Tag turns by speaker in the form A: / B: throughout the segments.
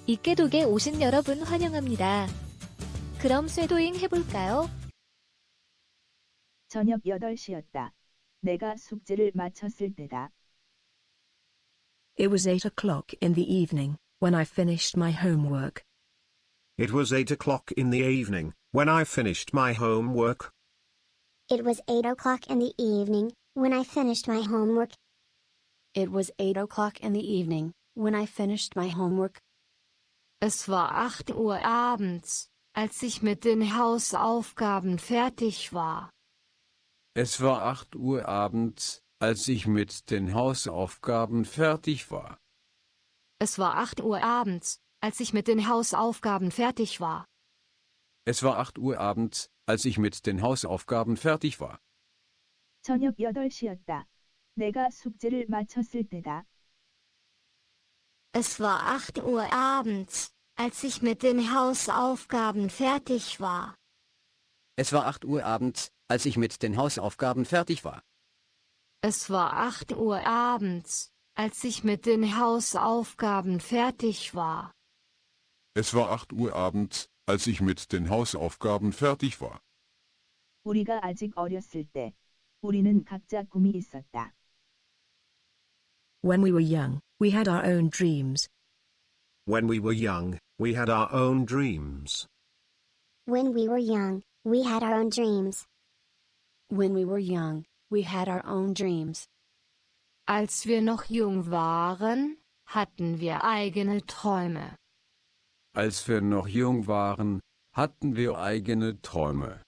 A: 이깨독에 오신 여러분 환영합니다. 그럼 쇄도잉 해볼까요?
B: 저녁 8시였다. 내가 숙제를 마쳤을 때다.
C: It was 8 o'clock in the evening, when I finished my homework.
D: It was 8 o'clock in the evening, when I finished my homework.
E: It was 8 o'clock in the evening, when I finished my homework.
F: It was 8 o'clock in the evening, when I finished my homework.
G: Es war 8 Uhr abends, als ich mit den Hausaufgaben fertig war.
H: Es war 8 Uhr abends, als ich mit den Hausaufgaben fertig war.
G: Es war 8 Uhr abends, als ich mit den Hausaufgaben fertig war.
H: Es war 8 Uhr abends, als ich mit den Hausaufgaben fertig war.
B: 저녁 8시였다. 내가 숙제를 마쳤을 때다.
E: Es war 8 Uhr abends, als ich mit den Hausaufgaben fertig war.
I: Es war 8 Uhr abends, als ich mit den Hausaufgaben fertig war.
G: Es war 8 Uhr abends, als ich mit den Hausaufgaben fertig war.
J: Es war 8 Uhr abends, als ich mit den Hausaufgaben fertig war.
B: 우리가 아직 어렸을 때, 우리는 각자 꿈이 있었다.
C: When we were young, we had our own dreams.
D: When we were young, we had our own dreams.
E: When we were young, we had our own dreams.
F: When we were young, we had our own dreams.
G: Als wir noch jung waren, hatten wir eigene Träume.
H: Als wir noch jung waren, hatten wir eigene Träume.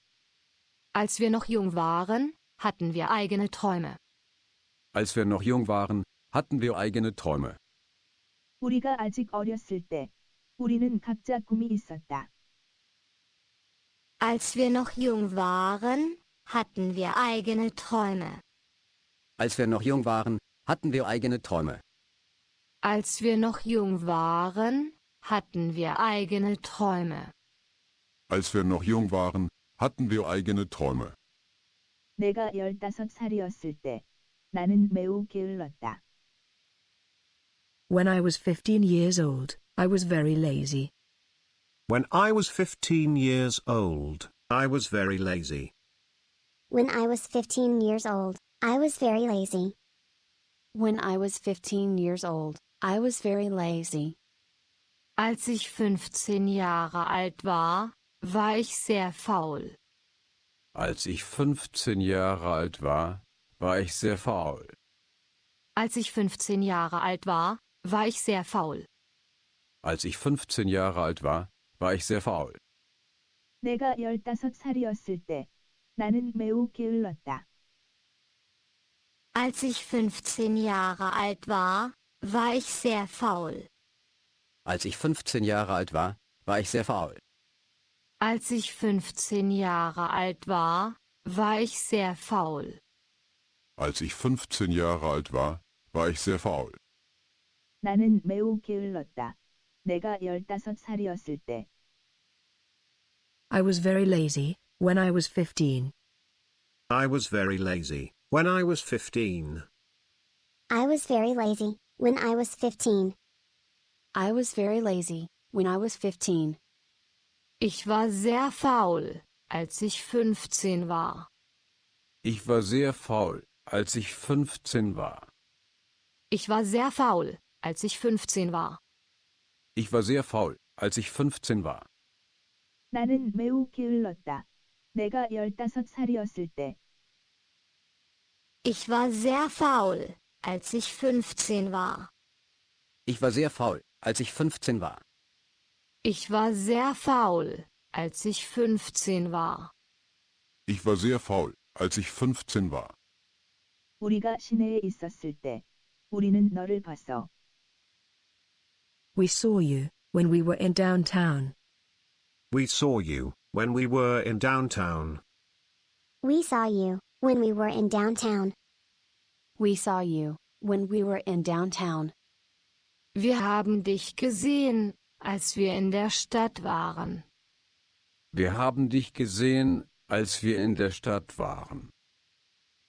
G: Als wir noch jung waren, hatten wir eigene Träume.
H: Als wir noch jung waren, hatten wir eigene Träume.
B: 우리가 아직 어렸을 때, 우리는 각자 꿈이 있었다.
E: Als wir noch jung waren, hatten wir eigene Träume.
I: Als wir noch jung waren, hatten wir eigene Träume.
G: Als wir noch jung waren, hatten wir eigene Träume.
J: Als wir noch jung waren, hatten wir eigene Träume.
B: 내가 15살이었을 때, 나는 매우 게을렀다.
C: When I was 15 years old, I was very lazy.
D: When I was 15 years old, I was very lazy.
E: When I was 15 years old, I was very lazy.
F: When I was 15 years old, I was very lazy.
G: Als ich 15 Jahre alt war ich sehr faul.
H: Als ich 15 Jahre alt war ich sehr faul.
G: Als ich 15 Jahre alt war ich sehr faul.
H: Als ich 15 Jahre alt war ich sehr faul.
B: 내가 15살이었을 때, 나는 매우 게을렀다.
E: Als ich 15 Jahre alt war ich sehr faul.
I: Als ich 15 Jahre alt war ich sehr faul.
G: Als ich 15 Jahre alt war ich sehr faul.
J: Als ich 15 Jahre alt war ich sehr faul.
B: 나는 매우 게을렀다. 내가 15살이었을 때.
C: I was very lazy, when I was 15.
D: I was very lazy when I was 15.
E: I was very lazy when I was 15.
F: I was very lazy when I was 15.
G: Ich war sehr faul, als ich 15 war.
H: Ich war sehr faul, als ich 15 war.
G: Ich war sehr faul, als ich 15 war.
H: Ich war sehr faul, als ich 15 war.
B: 나는 매우 게을렀다. 내가 15살이었을 때.
E: Ich war sehr faul, als ich 15 war.
I: Ich war sehr faul, als ich 15 war.
G: Ich war sehr faul, als ich 15 war.
J: Ich war sehr faul, als ich 15 war.
B: 우리가 시내에 있었을 때, 우리는 너를 봤어.
C: We saw you, when we were in downtown.
D: We saw you when we were in downtown.
E: We saw you when we were in downtown.
F: We saw you when we were in downtown.
G: Wir haben dich gesehen, als wir in der Stadt waren.
H: Wir haben dich gesehen, als wir in der Stadt waren.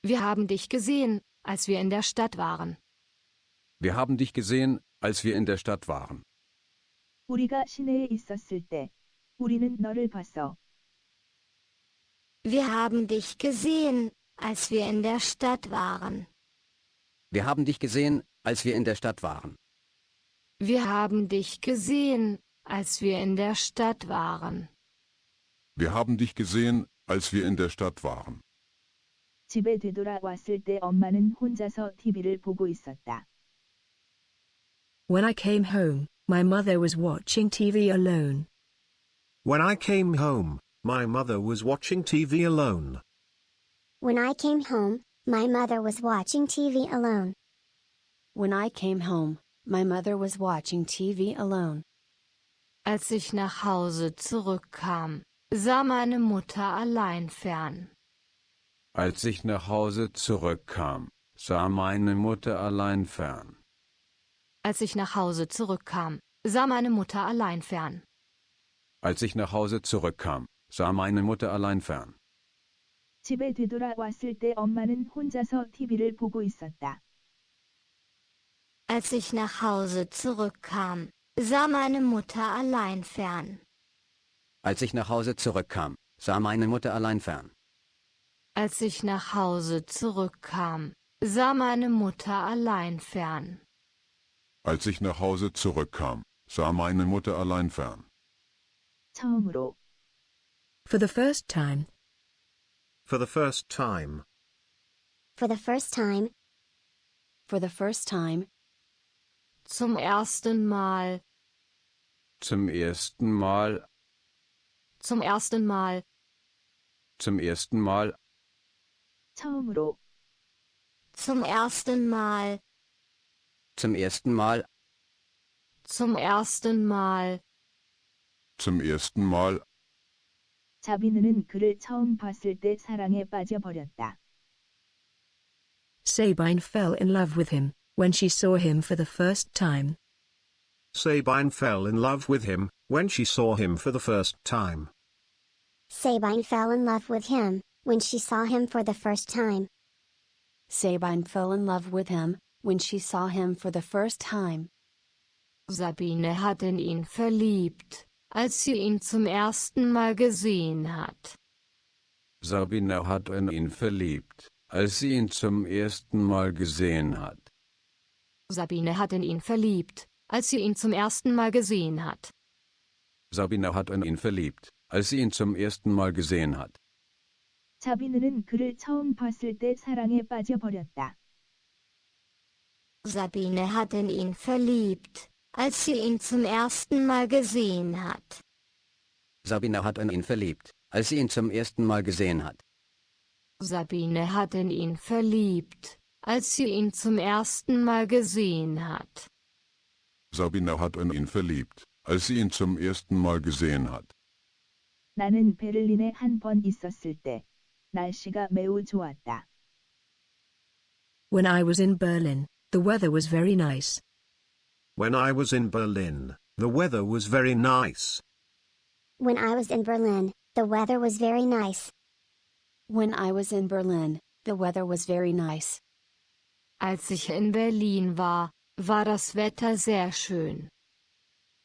G: Wir haben dich gesehen, als wir in der Stadt waren.
H: Wir haben dich gesehen, als wir in der Stadt waren.
B: 우리가 시내에 있었을 때 우리는 너를 봤어.
E: Wir haben dich gesehen, als wir in der Stadt waren.
I: Wir haben dich gesehen, als wir in der Stadt waren.
G: Wir haben dich gesehen, als wir in der Stadt waren.
J: Wir haben dich gesehen, als wir in der Stadt waren.
B: 집에 되돌아왔을 때 엄마는 혼자서 TV를 보고 있었다.
C: When I came home, my mother was watching TV alone.
D: When I came home, my mother was watching TV alone.
E: When I came home, my mother was watching TV alone.
F: When I came home, my mother was watching TV alone.
G: Als ich nach Hause zurückkam, sah meine Mutter allein fern.
H: Als ich nach Hause zurückkam, sah meine Mutter allein fern.
G: Als ich nach Hause zurückkam, sah meine Mutter allein fern.
H: Als ich nach Hause zurückkam, sah meine Mutter allein fern.
B: 집에 되돌아왔을 때 엄마는 혼자서 TV를 보고 있었다.
E: Als ich nach Hause zurückkam, sah meine Mutter allein fern.
I: Als ich nach Hause zurückkam, sah meine Mutter allein fern.
G: Als ich nach Hause zurückkam, sah meine Mutter allein fern.
J: Als ich nach Hause zurückkam, sah meine Mutter allein fern.
B: 처음으로.
C: For the first time.
D: For the first time.
E: For the first time.
F: For the first time.
G: Zum ersten Mal.
H: Zum ersten Mal.
G: Zum ersten Mal.
H: Zum ersten Mal.
B: 처음으로.
E: Zum ersten Mal.
I: Zum ersten Mal.
G: Zum ersten Mal.
J: Zum ersten Mal.
B: 자비느는 그를 처음 봤을 때 사랑에 빠져버렸다.
C: Sabine fell in love with him when she saw him for the first time.
D: Sabine fell in love with him when she saw him for the first time.
E: Sabine fell in love with him when she saw him for the first time.
F: Sabine fell in love with him when she saw him for the first time.
G: Sabine hat in ihn verliebt, als sie ihn zum ersten Mal gesehen hat.
H: Sabine hat in ihn verliebt, als sie ihn zum ersten Mal gesehen hat.
G: Sabine hat in ihn verliebt, als sie ihn zum ersten Mal gesehen hat.
H: Sabine hat in ihn verliebt, als sie ihn zum ersten Mal gesehen hat.
B: 자비느는 그를 처음 봤을 때 사랑에 빠져버렸다.
E: Sabine hat in ihn verliebt, als sie ihn zum ersten Mal gesehen hat.
I: Sabine hat in ihn verliebt, als sie ihn zum ersten Mal gesehen hat.
G: Sabine hat in ihn verliebt, als sie ihn zum ersten Mal gesehen hat.
J: Sabine hat in ihn verliebt, als sie ihn zum ersten Mal gesehen hat.
B: 나는 베를린에 한 번 있었을 때 날씨가 매우 좋았다.
C: When I was in Berlin, the weather was very nice.
D: When I was in Berlin, the weather was very nice.
E: When I was in Berlin, the weather was very nice.
F: When I was in Berlin, the weather was very nice.
G: Als ich in Berlin war, war das Wetter sehr schön.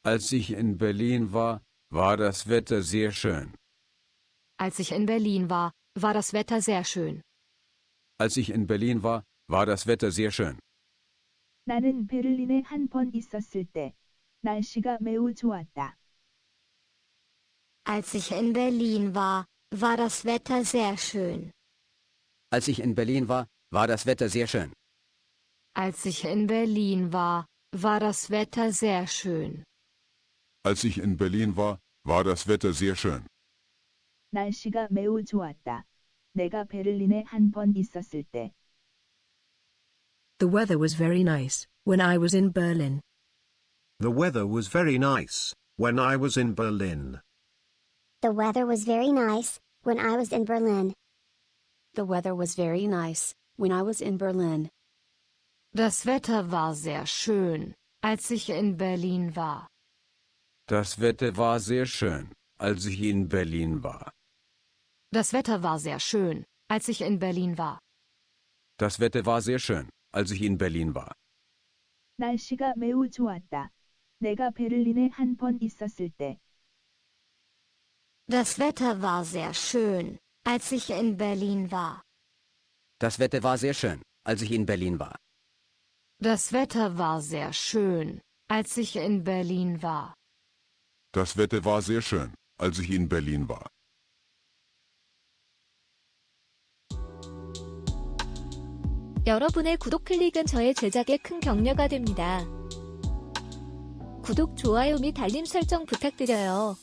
H: Als ich in Berlin war, war das Wetter sehr schön.
G: Als ich in Berlin war, war das Wetter sehr schön.
H: Als ich in Berlin war, war das Wetter sehr schön.
B: 나는 베를린에 한 번 있었을 때 날씨가 매우 좋았다.
E: Als ich in Berlin war, war das Wetter sehr schön.
I: Als ich in Berlin war, war das Wetter sehr schön.
G: Als ich in Berlin war, war das Wetter sehr schön.
J: Als ich in Berlin war, war das Wetter sehr schön.
B: 날씨가 매우 좋았다. 내가 베를린에 한 번 있었을 때.
C: The weather was very nice when I was in Berlin.
D: The weather was very nice when I was in Berlin.
E: The weather was very nice when I was in Berlin.
F: The weather was very nice when I was in Berlin.
G: Das Wetter war sehr schön, als ich in Berlin war.
H: Das Wetter war sehr schön, als ich in Berlin war.
G: Das Wetter war sehr schön, als ich in Berlin war.
H: Das Wetter war sehr schön, als ich in Berlin war.
B: 날씨가 매우 좋았다. 내가 베를린에 한 번 있었을 때.
E: Das Wetter war sehr schön, als ich in Berlin war.
I: Das Wetter war sehr schön, als ich in Berlin war.
G: Das Wetter war sehr schön, als ich in Berlin war.
J: Das Wetter war sehr schön, als ich in Berlin war.
A: 여러분의 구독 클릭은 저의 제작에 큰 격려가 됩니다. 구독, 좋아요 및 알림 설정 부탁드려요.